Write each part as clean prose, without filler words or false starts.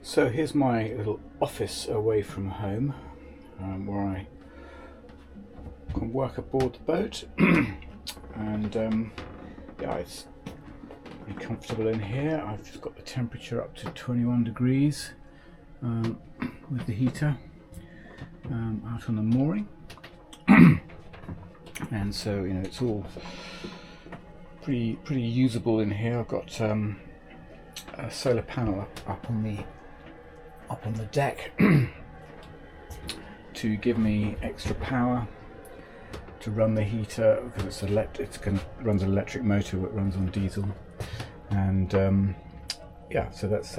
So here's my little office away from home, where I can work aboard the boat. And yeah, it's pretty comfortable in here. I've just got the temperature up to 21 degrees with the heater out on the mooring. And so, you know, it's all pretty usable in here. I've got a solar panel up on the deck to give me extra power to run the heater, because it runs an electric motor that runs on diesel. And yeah, so that's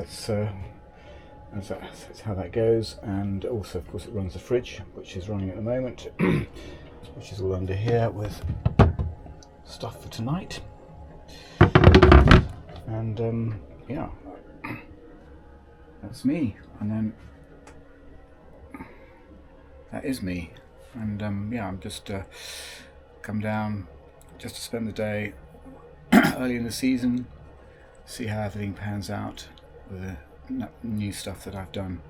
how that goes. And also, of course, it runs the fridge, which is running at the moment, which is all under here with stuff for tonight. And yeah, that's me. And then that is me. And yeah, I'm just come down just to spend the day early in the season, see how everything pans out with the new stuff that I've done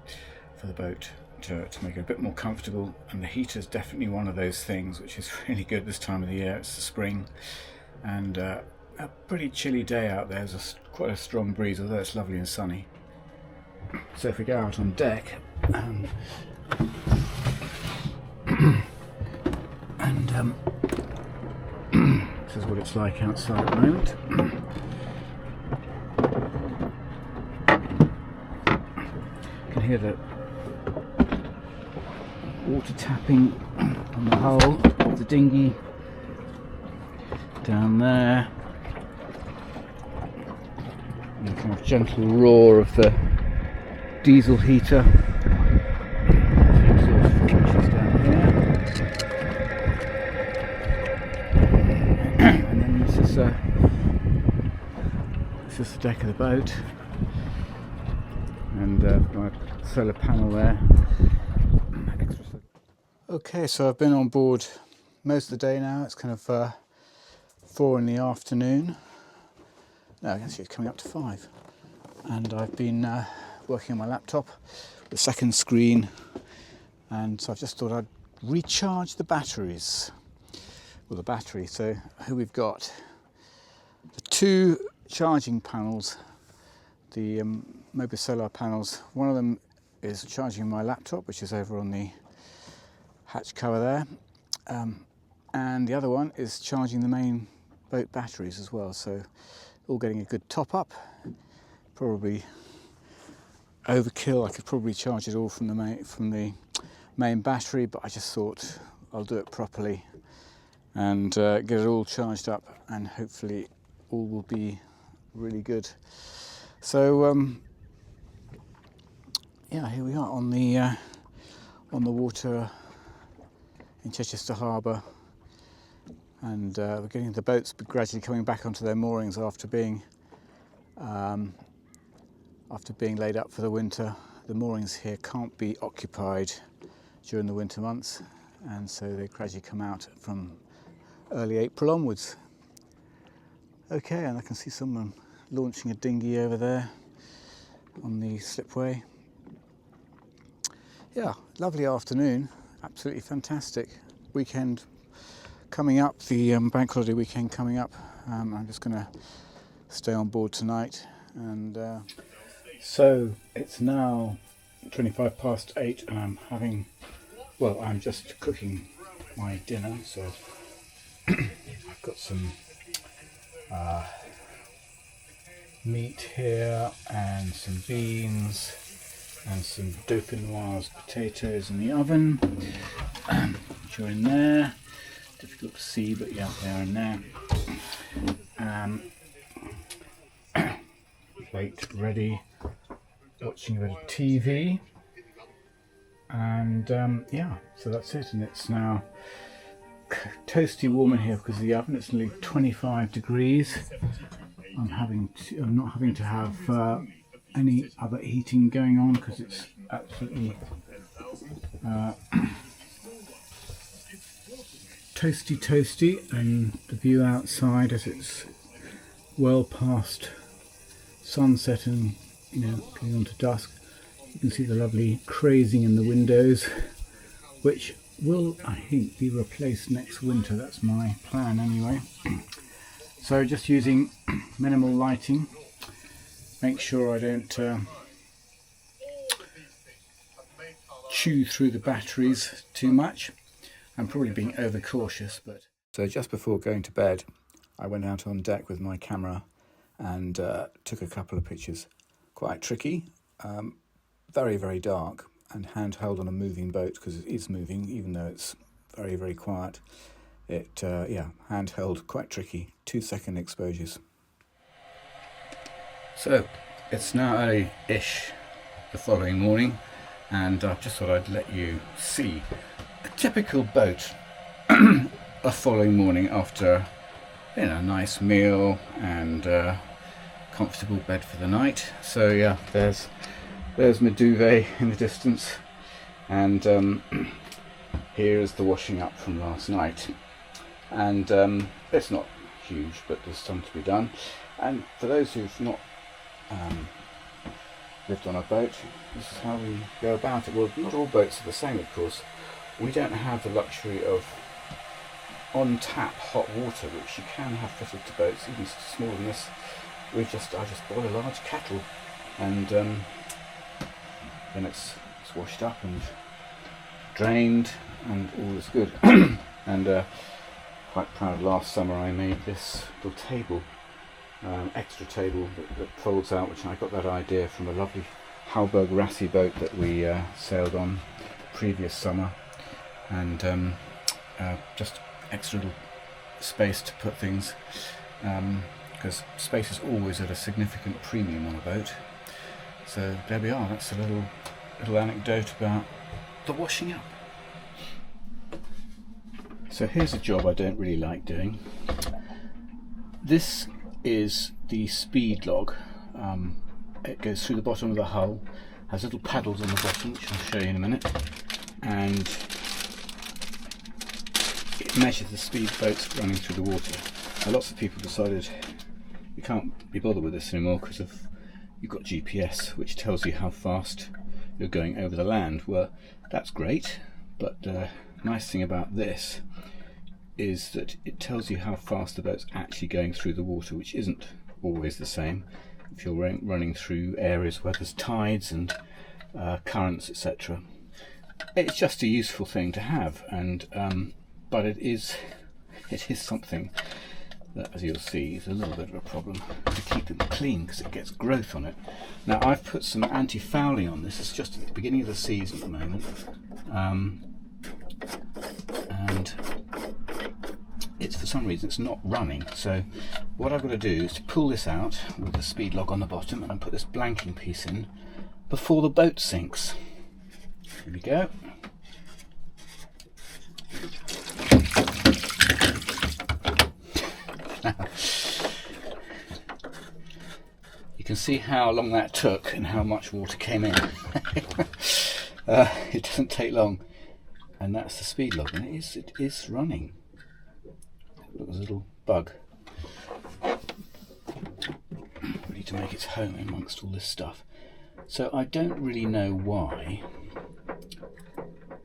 for the boat to make it a bit more comfortable. And the heater is definitely one of those things which is really good this time of the year. It's the spring, and a pretty chilly day out there. There's quite a strong breeze, although it's lovely and sunny. So if we go out on deck, and this is what it's like outside at the moment. You can hear the water tapping on the hull of the dinghy down there, and the kind of gentle roar of the diesel heater. And then this is the deck of the boat, and my solar panel there. Okay, so I've been on board most of the day now. It's kind of 4 in the afternoon. No, actually it's coming up to 5. And I've been working on my laptop, the second screen, and so I just thought I'd recharge the batteries. Well, the battery. So here we've got the 2 charging panels, the Moody solar panels. One of them is charging my laptop, which is over on the hatch cover there, and the other one is charging the main boat batteries as well. So all getting a good top up. Probably overkill. I could probably charge it all from the main battery, but I just thought I'll do it properly and get it all charged up, and hopefully all will be really good. So yeah, here we are on the water in Chichester Harbour, and we're getting the boats gradually coming back onto their moorings after being laid up for the winter. The moorings here can't be occupied during the winter months, and so they gradually come out from early April onwards. Okay, and I can see someone launching a dinghy over there on the slipway. Yeah, lovely afternoon, absolutely fantastic. Weekend coming up, the bank holiday weekend coming up. I'm just going to stay on board tonight, and so it's now 25 past 8, and I'm just cooking my dinner. So I've got some meat here, and some beans, and some dauphinoise potatoes in the oven, which are in there. Difficult to see, but yeah, they are in there. Plate ready, watching a bit of TV, and yeah, so that's it. And it's now toasty warm in here because of the oven. It's nearly 25 degrees. I'm not having to have any other heating going on because it's absolutely toasty, and the view outside as it's well past sunset and, you know, going on to dusk, You can see the lovely crazing in the windows, which will, I think, be replaced next winter. That's my plan anyway. So just using minimal lighting. Make sure I don't chew through the batteries too much. I'm probably being overcautious, but... So just before going to bed, I went out on deck with my camera and took a couple of pictures. Quite tricky, very, very dark, and handheld on a moving boat, because it is moving, even though it's very, very quiet. Yeah, handheld, quite tricky, 2-second exposures. So, it's now early-ish the following morning, and I just thought I'd let you see a typical boat a following morning after, you know, a nice meal and comfortable bed for the night. So yeah, there's my duvet in the distance, and here's the washing up from last night. And it's not huge, but there's some to be done. And for those who've not lived on a boat, this is how we go about it. Well, not all boats are the same, of course. We don't have the luxury of on-tap hot water, which you can have fitted to boats, even smaller than this. I just boil a large kettle, and then it's washed up and drained, and all is good. And quite proud, last summer I made this little table, extra table that folds out, which I got that idea from a lovely Halberg Rassi boat that we sailed on previous summer, and just extra little space to put things, because space is always at a significant premium on a boat. So there we are. That's a little anecdote about the washing up. So here's a job I don't really like doing. This is the speed log. It goes through the bottom of the hull, has little paddles on the bottom, which I'll show you in a minute, and it measures the speed of boats running through the water. Now, lots of people decided you can't be bothered with this anymore because you've got GPS, which tells you how fast you're going over the land. Well, that's great, but the nice thing about this is that it tells you how fast the boat's actually going through the water, which isn't always the same if you're running through areas where there's tides and currents, etc. It's just a useful thing to have, and but it is something that, as you'll see, is a little bit of a problem to keep it clean because it gets growth on it. Now, I've put some anti-fouling on this. It's just at the beginning of the season at the moment, and it's, for some reason, it's not running. So what I've got to do is to pull this out with the speed log on the bottom and put this blanking piece in before the boat sinks. Here we go. You can see how long that took and how much water came in. It doesn't take long, and that's the speed log, and it is running. Look, there's a little bug ready to make its home amongst all this stuff. So I don't really know why,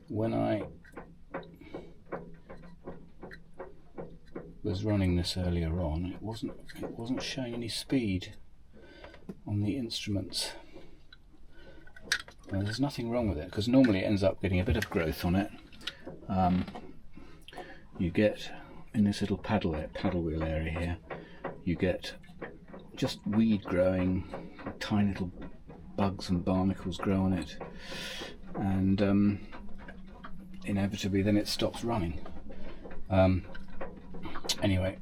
when I was running this earlier on, it wasn't showing any speed on the instruments. Well, there's nothing wrong with it, because normally it ends up getting a bit of growth on it. You get in this little paddle wheel area here, you get just weed growing, tiny little bugs and barnacles grow on it, and inevitably then it stops running. Anyway,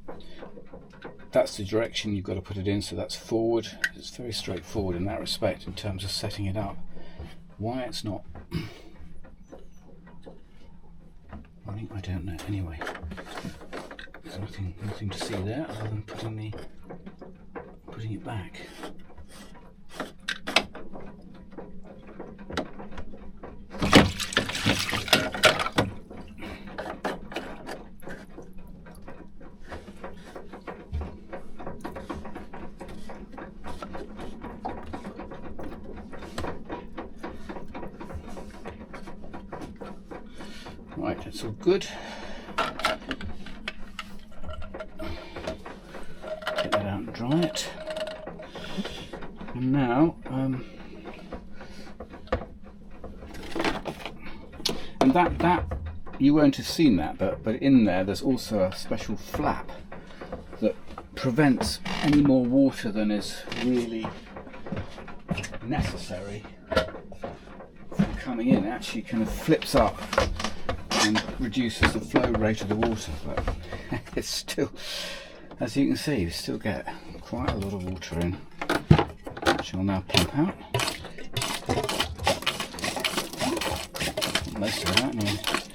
that's the direction you've got to put it in, so that's forward. It's very straightforward in that respect in terms of setting it up. Why it's not running, I don't know. Anyway, there's nothing to see there other than putting it back. Right, that's all good. Get that out and dry it. And now, and that you won't have seen that, but in there's also a special flap that prevents any more water than is really necessary from coming in. It actually kind of flips up and reduces the flow rate of the water, but it's still, as you can see, you still get quite a lot of water in, which I'll now pump out. Most of that anyway.